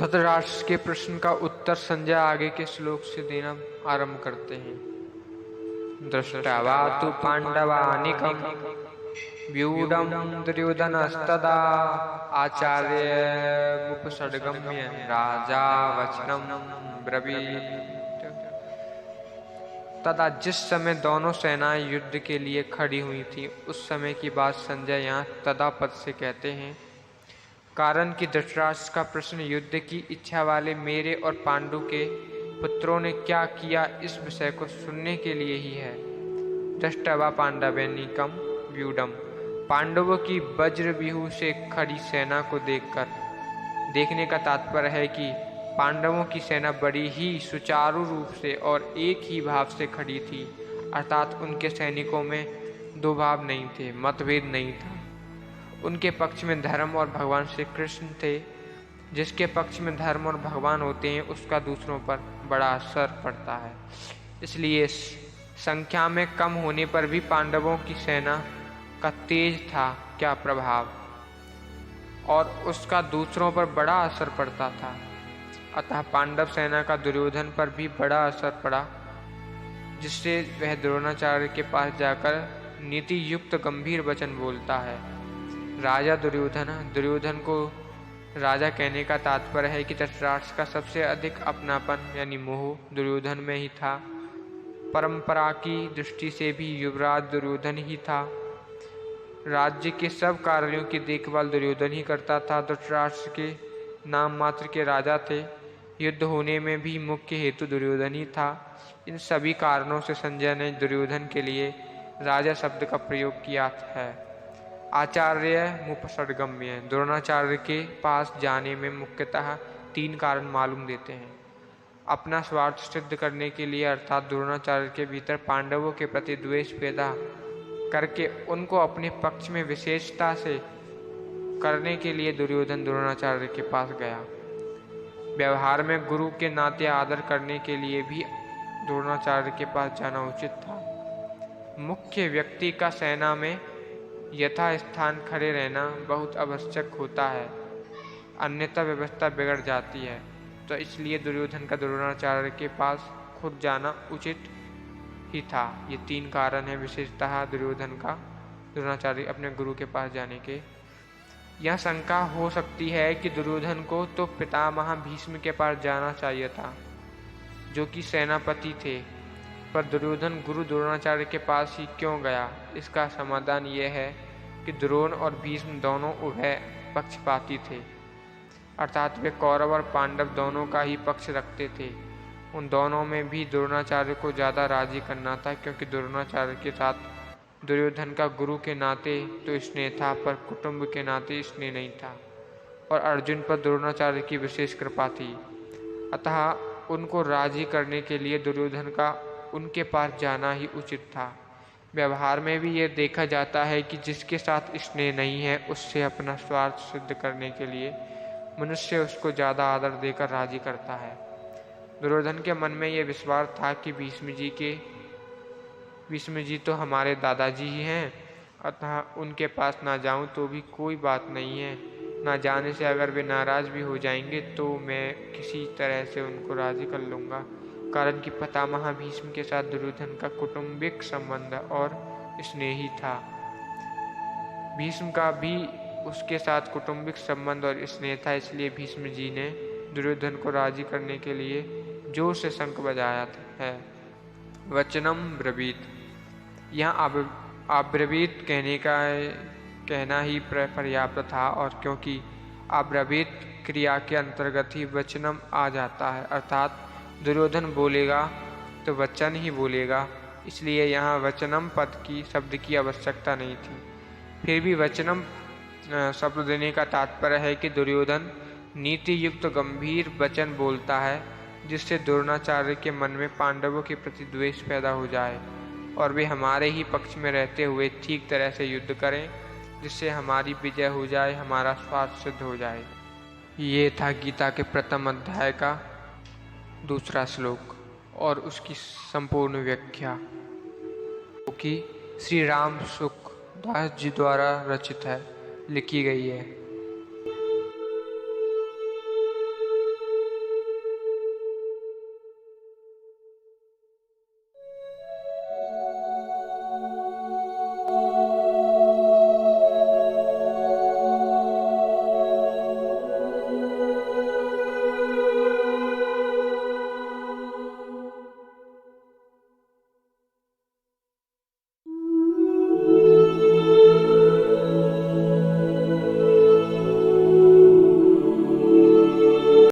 धृतराष्ट्र के प्रश्न का उत्तर संजय आगे के श्लोक से देना आरंभ करते हैं। दृष्ट्वा तु पांडवानिकं व्यूढं दुर्योधनस्तदा आचार्यमुपसर्गम्य राजा वचनं ब्रवीत्। तथा जिस समय दोनों सेनाएं युद्ध के लिए खड़ी हुई थी, उस समय की बात संजय यहाँ तदा पद से कहते हैं, कारण कि धृतराष्ट्र का प्रश्न युद्ध की इच्छा वाले मेरे और पांडु के पुत्रों ने क्या किया इस विषय को सुनने के लिए ही है। दृष्ट्वा पांडवैनिकं व्यूढम्, पांडवों की वज्रव्यूह से खड़ी सेना को देखने का तात्पर्य है कि पांडवों की सेना बड़ी ही सुचारू रूप से और एक ही भाव से खड़ी थी, अर्थात उनके सैनिकों में दो भाव नहीं थे, मतभेद नहीं था। उनके पक्ष में धर्म और भगवान श्री कृष्ण थे। जिसके पक्ष में धर्म और भगवान होते हैं उसका दूसरों पर बड़ा असर पड़ता है। इसलिए संख्या में कम होने पर भी पांडवों की सेना का तेज था क्या प्रभाव, और उसका दूसरों पर बड़ा असर पड़ता था। अतः पांडव सेना का दुर्योधन पर भी बड़ा असर पड़ा, जिससे वह द्रोणाचार्य के पास जाकर नीति युक्त गंभीर वचन बोलता है। राजा दुर्योधन को राजा कहने का तात्पर्य है कि धृतराष्ट्र का सबसे अधिक अपनापन यानी मोह दुर्योधन में ही था। परंपरा की दृष्टि से भी युवराज दुर्योधन ही था। राज्य के सब कार्यों की देखभाल दुर्योधन ही करता था। धृतराष्ट्र के नाम मात्र के राजा थे। युद्ध होने में भी मुख्य हेतु दुर्योधन ही था। इन सभी कारणों से संजय ने दुर्योधन के लिए राजा शब्द का प्रयोग किया है। आचार्यमुपसर्गम्य, द्रोणाचार्य के पास जाने में मुख्यतः तीन कारण मालूम देते हैं। अपना स्वार्थ सिद्ध करने के लिए, अर्थात द्रोणाचार्य के भीतर पांडवों के प्रति द्वेष पैदा करके उनको अपने पक्ष में विशेषता से करने के लिए दुर्योधन द्रोणाचार्य के पास गया। व्यवहार में गुरु के नाते आदर करने के लिए भी द्रोणाचार्य के पास जाना उचित था। मुख्य व्यक्ति का सेना में यथास्थान खड़े रहना बहुत आवश्यक होता है, अन्यथा व्यवस्था बिगड़ जाती है। तो इसलिए दुर्योधन का द्रोणाचार्य के पास खुद जाना उचित ही था। ये तीन कारण हैं विशेषतः दुर्योधन का द्रोणाचार्य अपने गुरु के पास जाने के। यह शंका हो सकती है कि दुर्योधन को तो पितामह भीष्म के पास जाना चाहिए था, जो कि सेनापति थे, पर दुर्योधन गुरु द्रोणाचार्य के पास ही क्यों गया। इसका समाधान यह है कि द्रोण और भीष्म दोनों उभय पक्षपाती थे, अर्थात वे कौरव और पांडव दोनों का ही पक्ष रखते थे। उन दोनों में भी द्रोणाचार्य को ज़्यादा राजी करना था, क्योंकि द्रोणाचार्य के साथ दुर्योधन का गुरु के नाते तो स्नेह था, पर कुटुंब के नाते स्नेह नहीं था, और अर्जुन पर द्रोणाचार्य की विशेष कृपा थी। अतः उनको राजी करने के लिए दुर्योधन का उनके पास जाना ही उचित था। व्यवहार में भी ये देखा जाता है कि जिसके साथ स्नेह नहीं है, उससे अपना स्वार्थ सिद्ध करने के लिए मनुष्य उसको ज़्यादा आदर देकर राजी करता है। दुर्योधन के मन में ये विश्वास था कि भीष्म जी तो हमारे दादाजी ही हैं, अतः उनके पास ना जाऊं तो भी कोई बात नहीं है। ना जाने से अगर वे नाराज भी हो जाएंगे तो मैं किसी तरह से उनको राजी कर लूँगा, कारण कि पितामह भीष्म के साथ दुर्योधन का कौटुंबिक संबंध और स्नेही था। भीष्म का भी उसके साथ कौटुंबिक संबंध और स्नेह था। इसलिए भीष्म जी ने दुर्योधन को राजी करने के लिए जोर से शंख बजाया है। वचनम ब्रवीत, यहाँ अब्रवीत कहना ही पर्याप्त था, और क्योंकि अब्रवीत क्रिया के अंतर्गत ही वचनम आ जाता है, अर्थात दुर्योधन बोलेगा तो वचन ही बोलेगा, इसलिए यहाँ वचनम पद की शब्द की आवश्यकता नहीं थी। फिर भी वचनम शब्द देने का तात्पर्य है कि दुर्योधन नीति युक्त गंभीर वचन बोलता है, जिससे द्रोणाचार्य के मन में पांडवों के प्रति द्वेष पैदा हो जाए और वे हमारे ही पक्ष में रहते हुए ठीक तरह से युद्ध करें, जिससे हमारी विजय हो जाए, हमारा स्वार्थ सिद्ध हो जाए। ये था गीता के प्रथम अध्याय का दूसरा श्लोक और उसकी संपूर्ण व्याख्या, जो कि श्री राम सुखदास जी द्वारा रचित है, लिखी गई है।